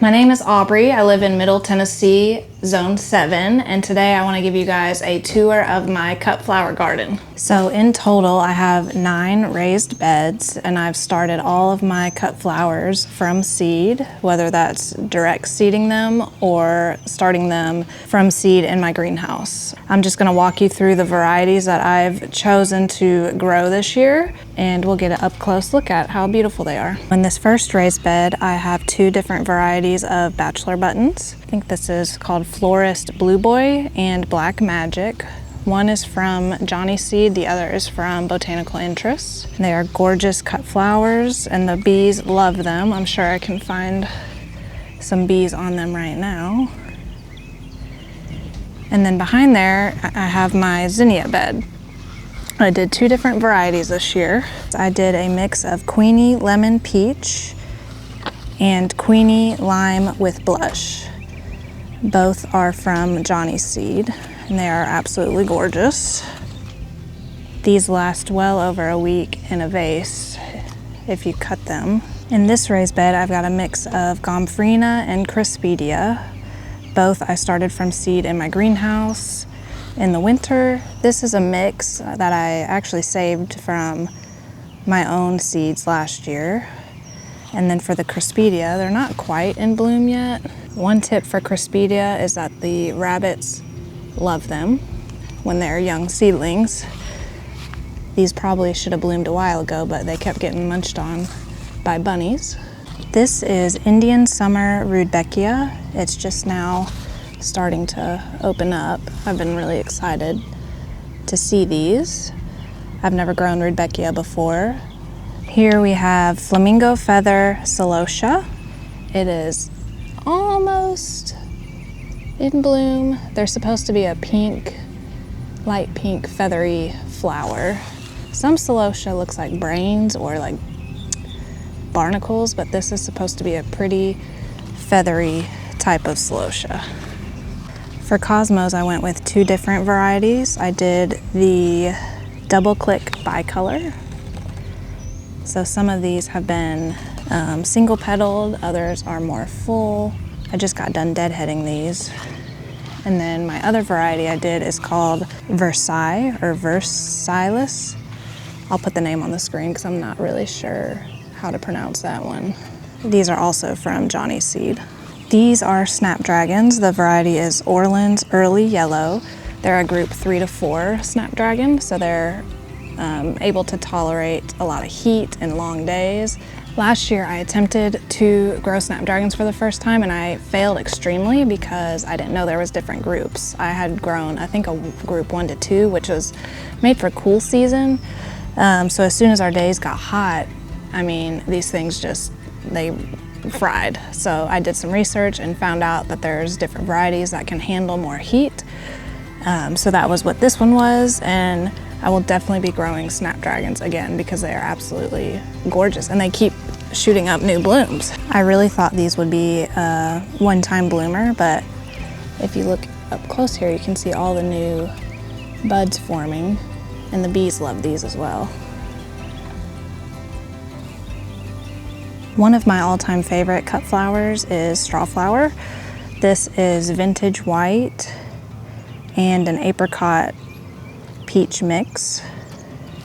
My name is Aubrey. I live in Middle Tennessee, Zone 7, and today I want to give you guys a tour of my cut flower garden. So in total, I have 9 raised beds, and I've started all of my cut flowers from seed, whether that's direct seeding them or starting them from seed in my greenhouse. I'm just going to walk you through the varieties that I've chosen to grow this year, and we'll get an up-close look at how beautiful they are. In this first raised bed, I have 2 different varieties of bachelor buttons. I think this is called Florist Blue Boy and Black Magic. One is from Johnny Seed, the other is from Botanical Interests. They are gorgeous cut flowers and the bees love them. I'm sure I can find some bees on them right now. And then behind there, I have my zinnia bed. I did 2 different varieties this year. I did a mix of Queenie Lemon Peach and Queenie Lime with Blush. Both are from Johnny Seed, and they are absolutely gorgeous. These last well over a week in a vase if you cut them. In this raised bed, I've got a mix of Gomphrena and Crispidia. Both I started from seed in my greenhouse in the winter. This is a mix that I actually saved from my own seeds last year. And then for the Crispidia, they're not quite in bloom yet. One tip for Crispidia is that the rabbits love them when they're young seedlings. These probably should have bloomed a while ago, but they kept getting munched on by bunnies. This is Indian Summer Rudbeckia. It's just now starting to open up. I've been really excited to see these. I've never grown Rudbeckia before. Here we have Flamingo Feather Celosia. It is almost in bloom. There's supposed to be a pink, light pink feathery flower. Some celosia looks like brains or like barnacles, but this is supposed to be a pretty feathery type of celosia. For cosmos, I went with 2 different varieties. I did the double click bicolor. So some of these have been single petaled, others are more full. I just got done deadheading these. And then my other variety I did is called Versailles or Versailles. I'll put the name on the screen because I'm not really sure how to pronounce that one. These are also from Johnny Seed. These are snapdragons. The variety is Orland's Early Yellow. They're a group 3 to 4 snapdragon, so they're able to tolerate a lot of heat and long days. Last year I attempted to grow snapdragons for the first time and I failed extremely because I didn't know there was different groups. I had grown, I think, a group 1 to 2, which was made for cool season. So as soon as our days got hot, I mean, these things just, they fried. So I did some research and found out that there's different varieties that can handle more heat. So that was what this one was, and I will definitely be growing snapdragons again because they are absolutely gorgeous and they keep shooting up new blooms. I really thought these would be a one-time bloomer, but if you look up close here, you can see all the new buds forming, and the bees love these as well. One of my all-time favorite cut flowers is Strawflower. This is Vintage White and an apricot peach mix.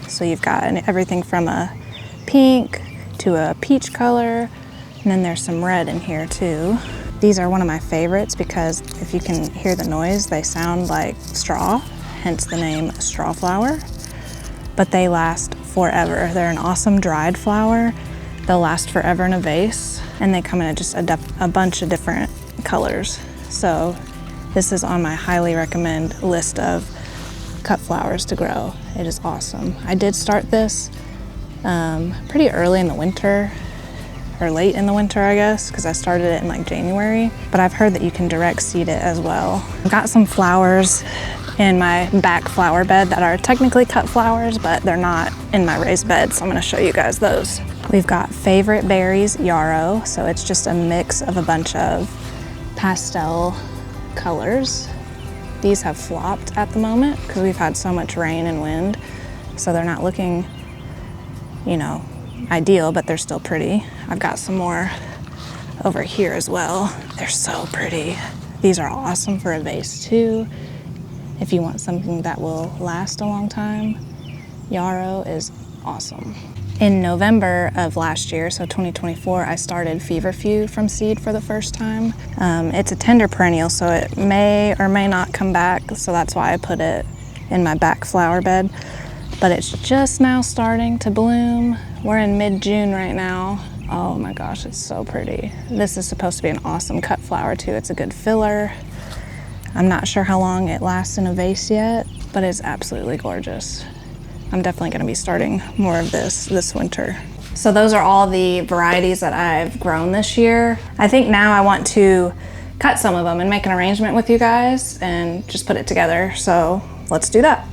So you've got everything from a pink to a peach color, and then there's some red in here too. These are one of my favorites because if you can hear the noise, they sound like straw, hence the name Strawflower. But they last forever. They're an awesome dried flower. They'll last forever in a vase, and they come in just a bunch of different colors. So this is on my highly recommend list of cut flowers to grow. It is awesome. I did start this pretty early in the winter, or late in the winter, I guess, because I started it in like January, but I've heard that you can direct seed it as well. I've got some flowers in my back flower bed that are technically cut flowers, but they're not in my raised bed, so I'm gonna show you guys those. We've got Favorite Berries Yarrow, so it's just a mix of a bunch of pastel colors. These have flopped at the moment because we've had so much rain and wind, so they're not looking, you know, ideal, but they're still pretty. I've got some more over here as well. They're so pretty. These are awesome for a vase too. If you want something that will last a long time, yarrow is awesome. In November of last year, so 2024, I started Feverfew from seed for the first time. It's a tender perennial, so it may or may not come back, so that's why I put it in my back flower bed. But it's just now starting to bloom. We're in mid-June right now. Oh my gosh, it's so pretty. This is supposed to be an awesome cut flower too. It's a good filler. I'm not sure how long it lasts in a vase yet, but it's absolutely gorgeous. I'm definitely gonna be starting more of this winter. So those are all the varieties that I've grown this year. I think now I want to cut some of them and make an arrangement with you guys and just put it together. So let's do that.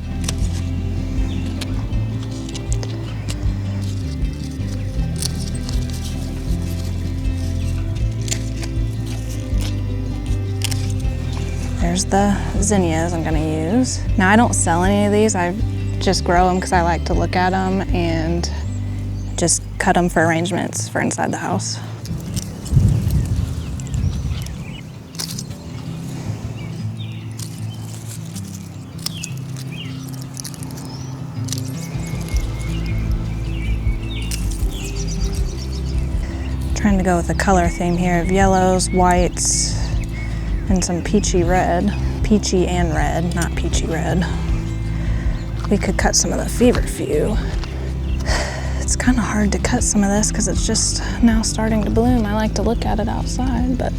There's the zinnias I'm gonna use. Now I don't sell any of these. I just grow them because I like to look at them and just cut them for arrangements for inside the house. Trying to go with a color theme here of yellows, whites, and some peachy red. Peachy and red, not peachy red. We could cut some of the Feverfew. It's kind of hard to cut some of this because it's just now starting to bloom. I like to look at it outside, but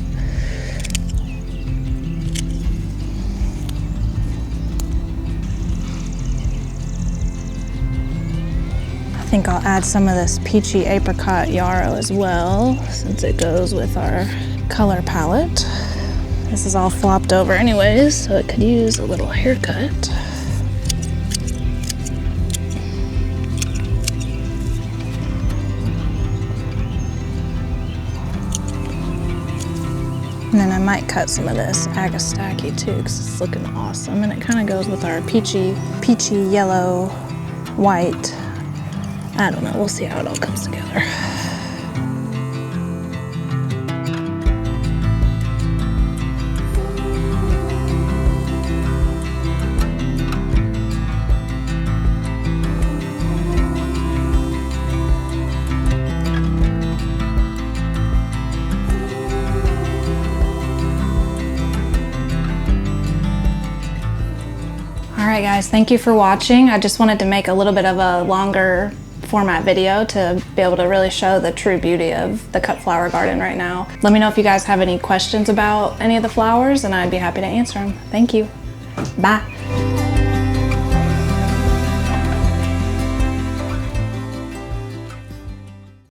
I think I'll add some of this peachy apricot yarrow as well, since it goes with our color palette. This is all flopped over anyways, so it could use a little haircut. And then I might cut some of this Agastache too, because it's looking awesome. And it kind of goes with our peachy yellow, white. I don't know, we'll see how it all comes together. Alright guys, thank you for watching. I just wanted to make a little bit of a longer format video to be able to really show the true beauty of the cut flower garden right now. Let me know if you guys have any questions about any of the flowers and I'd be happy to answer them. Thank you. Bye.